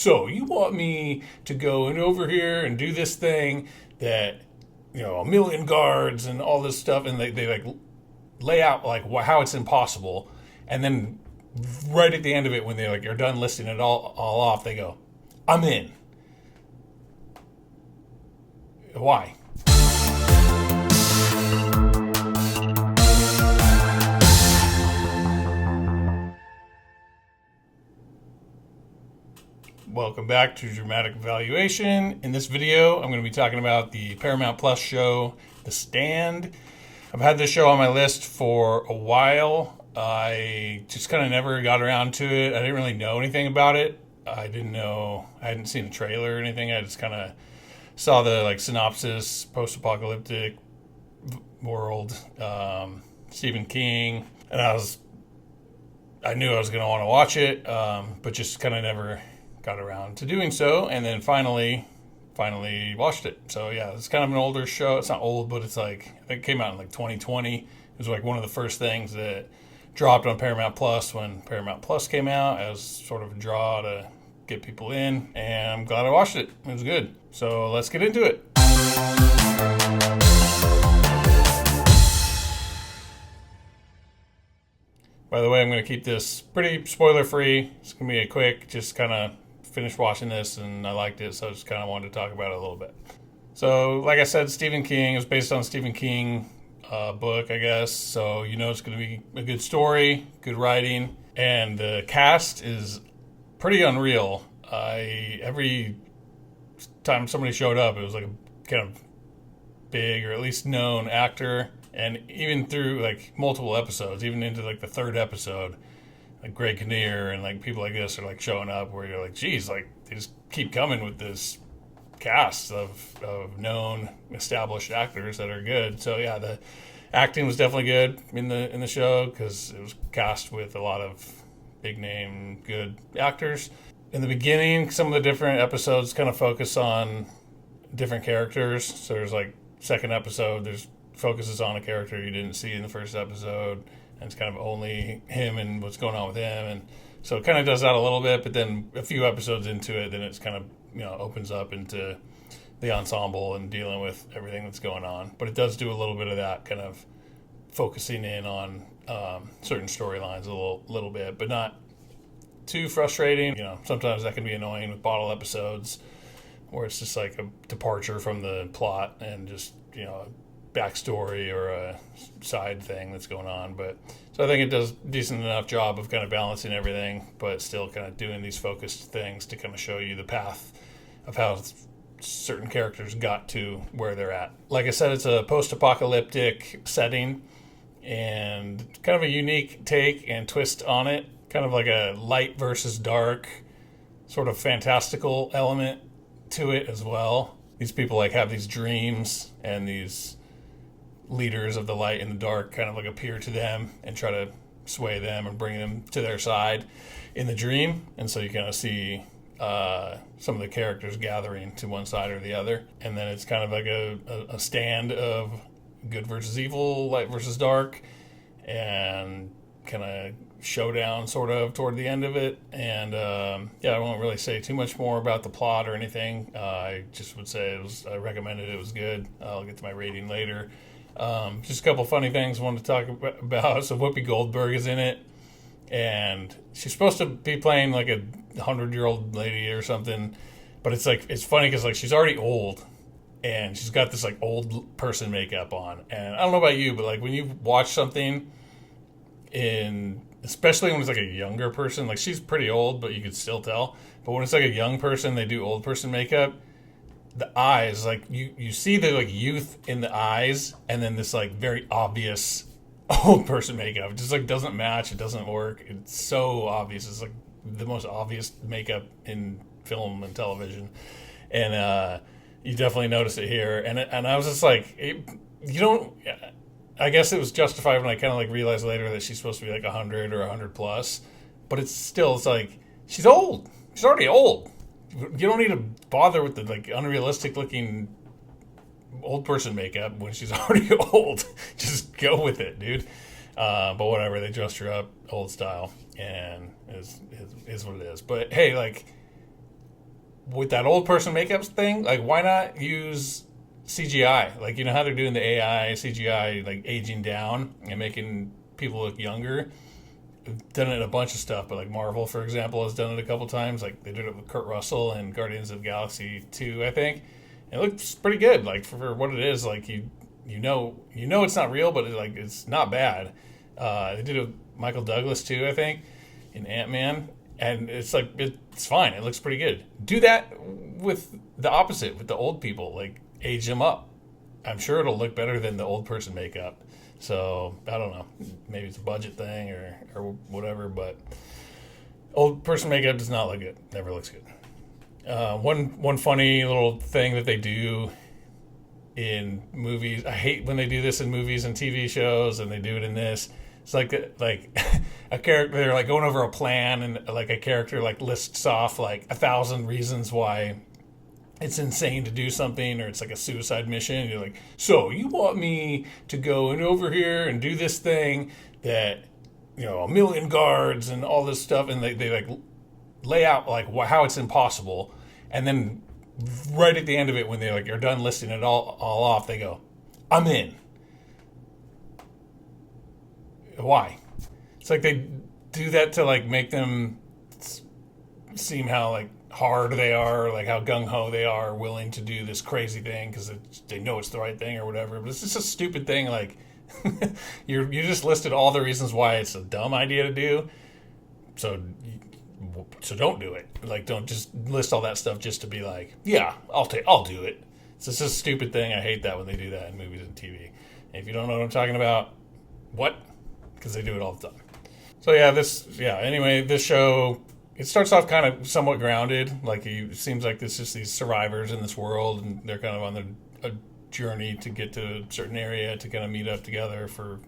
so you want me to go and over here and do this thing that, a million guards and all this stuff, and they like lay out like how it's impossible, and then right at the end of it, when they like are done listing it all off, they go, I'm in. Why? Welcome back to Dramatic Evaluation. In this video, I'm going to be talking about the Paramount Plus show, The Stand. I've had this show on my list for a while. I just kind of never got around to it. I didn't really know anything about it. I hadn't seen a trailer or anything. I just kind of saw the like synopsis, post-apocalyptic world, Stephen King, and I knew I was going to want to watch it, but just kind of never got around to doing so, and then finally watched it. So yeah, it's kind of an older show. It's not old, but it's like, I think it came out in like 2020. It was like one of the first things that dropped on Paramount Plus when Paramount Plus came out as sort of a draw to get people in, and I'm glad I watched it. It was good. So let's get into it. By the way, I'm going to keep this pretty spoiler-free. It's going to be a quick, just kind of finished watching this and I liked it, so I just kind of wanted to talk about it a little bit. So, like I said, Stephen King. It was based on a Stephen King book, I guess. So, it's going to be a good story, good writing, and the cast is pretty unreal. Every time somebody showed up, it was like a kind of big or at least known actor, and even through like multiple episodes, even into like the third episode, like Greg Kinnear and like people like this are like showing up, where you're like, geez, like they just keep coming with this cast of known established actors that are good. So yeah, the acting was definitely good in the show because it was cast with a lot of big name good actors. In the beginning, some of the different episodes kind of focus on different characters. So there's like second episode, there's focuses on a character you didn't see in the first episode, and it's kind of only him and what's going on with him. And so it kind of does that a little bit, but then a few episodes into it, then it's kind of, opens up into the ensemble and dealing with everything that's going on. But it does do a little bit of that, kind of focusing in on certain storylines a little bit, but not too frustrating. Sometimes that can be annoying with bottle episodes where it's just like a departure from the plot and just, a backstory or a side thing that's going on. But so I think it does a decent enough job of kind of balancing everything, but still kind of doing these focused things to kind of show you the path of how certain characters got to where they're at. Like I said, it's a post-apocalyptic setting and kind of a unique take and twist on it. Kind of like a light versus dark sort of fantastical element to it as well. These people like have these dreams, and these leaders of the light and the dark kind of like appear to them and try to sway them and bring them to their side in the dream. And so you kind of see some of the characters gathering to one side or the other. And then it's kind of like a stand of good versus evil, light versus dark, and kind of showdown sort of toward the end of it. And I won't really say too much more about the plot or anything. I just would say I recommended it was good. I'll get to my rating later. Just a couple funny things I wanted to talk about. So Whoopi Goldberg is in it, and she's supposed to be playing like a 100-year-old lady or something, but it's funny because like she's already old, and she's got this like old person makeup on. And I don't know about you, but like when you watch something especially when it's like a younger person, like she's pretty old, but you could still tell. But when it's like a young person, they do old person makeup. The eyes, like you see the like youth in the eyes, and then this like very obvious old person makeup. It just like doesn't match. It doesn't work. It's so obvious. It's like the most obvious makeup in film and television, and you definitely notice it here. And I was just like, you don't. I guess it was justified when I kind of like realized later that she's supposed to be like 100 or 100 plus, but it's like she's old. She's already old. You don't need to bother with the like unrealistic looking old person makeup when she's already old. Just go with it, dude. But whatever, they dressed her up old style, and is what it is. But hey, like with that old person makeup thing, like, why not use CGI? Like, you know how they're doing the AI, CGI, like, aging down and making people look younger? They've done it in a bunch of stuff, but, like, Marvel, for example, has done it a couple times. Like, they did it with Kurt Russell in Guardians of the Galaxy 2, I think. And it looks pretty good, like, for what it is. Like, you know it's not real, but it's not bad. They did it with Michael Douglas, too, I think, in Ant-Man. And it's like, it's fine. It looks pretty good. Do that with the opposite, with the old people. Like, age them up. I'm sure it'll look better than the old person makeup. So, I don't know. Maybe it's a budget thing or whatever, but old person makeup does not look good. Never looks good. One funny little thing that they do in movies, I hate when they do this in movies and TV shows, and they do it in this. It's like a character, they're like going over a plan, and like a character like lists off like 1,000 reasons why it's insane to do something, or it's like a suicide mission. And you're like, so you want me to go and over here and do this thing that, you know, 1,000,000 guards and all this stuff, and they like lay out like how it's impossible, and then right at the end of it, when they like are done listing it all off, they go, I'm in. Why? It's like they do that to like make them seem how like hard they are, like how gung-ho they are, willing to do this crazy thing because they know it's the right thing or whatever. But it's just a stupid thing. Like you just listed all the reasons why it's a dumb idea to do. So don't do it. Like, don't just list all that stuff just to be like, yeah, I'll do it. It's just a stupid thing. I hate that when they do that in movies and TV. And if you don't know what I'm talking about, what? Because they do it all the time. So anyway, this show, it starts off kind of somewhat grounded. Like, it seems like it's just these survivors in this world, and they're kind of on a journey to get to a certain area to kind of meet up together for,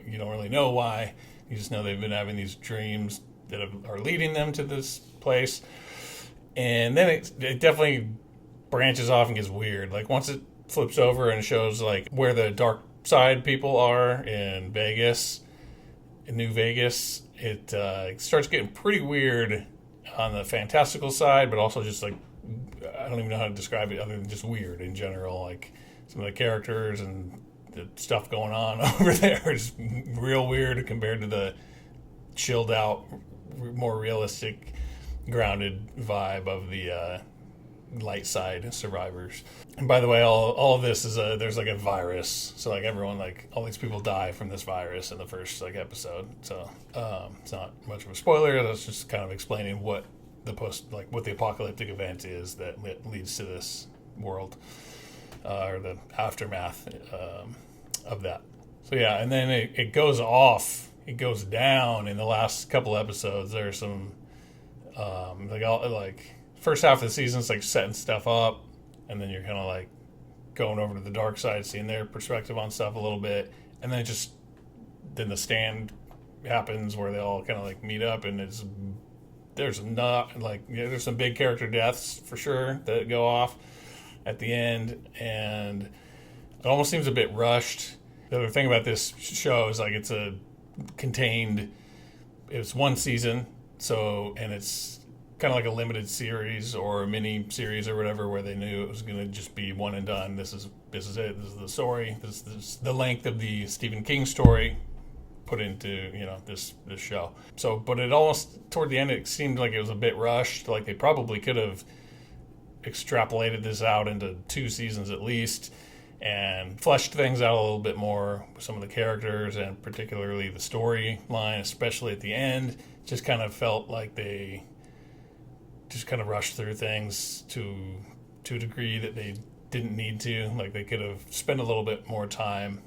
you don't really know why. You just know they've been having these dreams that are leading them to this place. And then it definitely branches off and gets weird. Like, once it flips over and shows like where the dark side people are in Vegas, in New Vegas, it starts getting pretty weird on the fantastical side, but also just like, I don't even know how to describe it other than just weird in general. Like, some of the characters and the stuff going on over there is real weird compared to the chilled out, more realistic, grounded vibe of the light side survivors. And by the way, all of this is there's like a virus, so like everyone, like all these people die from this virus in the first like episode. So it's not much of a spoiler. That's just kind of explaining what what the apocalyptic event is that leads to this world, or the aftermath of that. So yeah, and then it goes off. It goes down in the last couple episodes. There's some first half of the season's like setting stuff up, and then you're kind of like going over to the dark side, seeing their perspective on stuff a little bit, and then the stand happens where they all kind of like meet up, and there's some big character deaths for sure that go off at the end, and it almost seems a bit rushed. The other thing about this show is like it's one season, and it's kind of like a limited series or a mini series or whatever, where they knew it was going to just be one and done. This is it. This is the story. This is the length of the Stephen King story put into this show. So, but it almost toward the end, it seemed like it was a bit rushed. Like they probably could have extrapolated this out into 2 seasons at least, and fleshed things out a little bit more with some of the characters, and particularly the storyline, especially at the end. Just kind of felt like they just kind of rushed through things to a degree that they didn't need to. Like, they could have spent a little bit more time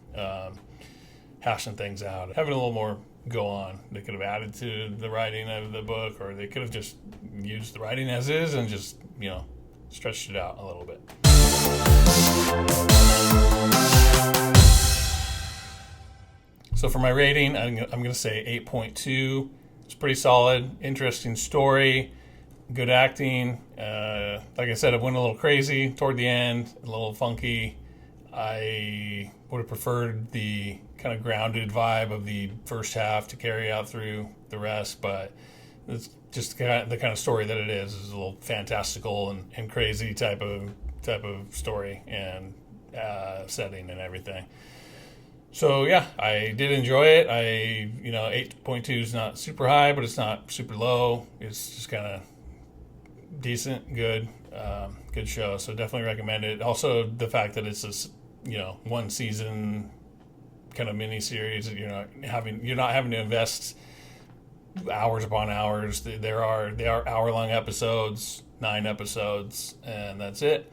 hashing things out, having a little more go on. They could have added to the writing of the book, or they could have just used the writing as is and just, stretched it out a little bit. So for my rating, I'm going to say 8.2. It's pretty solid, interesting story, good acting. Like I said, it went a little crazy toward the end, a little funky. I would have preferred the kind of grounded vibe of the first half to carry out through the rest, but it's just the kind of story that it is a little fantastical and crazy type of story and setting and everything. So yeah, I did enjoy it. 8.2 is not super high, but it's not super low. It's just kind of decent, good show. So definitely recommend it. Also, the fact that it's this, one season kind of mini series. You're not having to invest hours upon hours. They are hour-long episodes, 9 episodes, and that's it.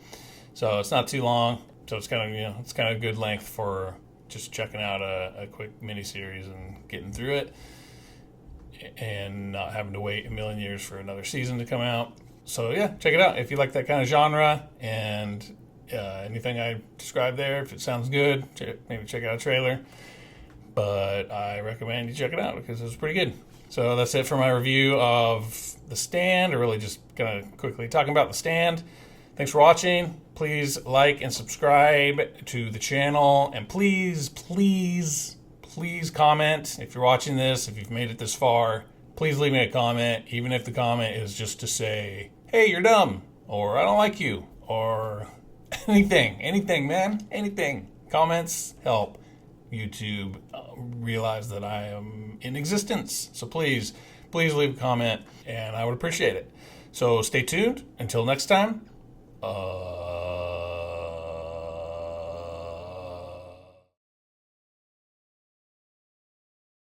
So it's not too long. So it's kind of good length for just checking out a quick mini series and getting through it, and not having to wait a million years for another season to come out. So yeah, check it out if you like that kind of genre, and anything I described there. If it sounds good, maybe check out a trailer. But I recommend you check it out because it was pretty good. So that's it for my review of The Stand, or really just kind of quickly talking about The Stand. Thanks for watching. Please like and subscribe to the channel. And please comment. If you're watching this, if you've made it this far, please leave me a comment, even if the comment is just to say, hey, you're dumb, or I don't like you, or anything, man, anything. Comments help YouTube realize that I am in existence. So please leave a comment, and I would appreciate it. So stay tuned. Until next time.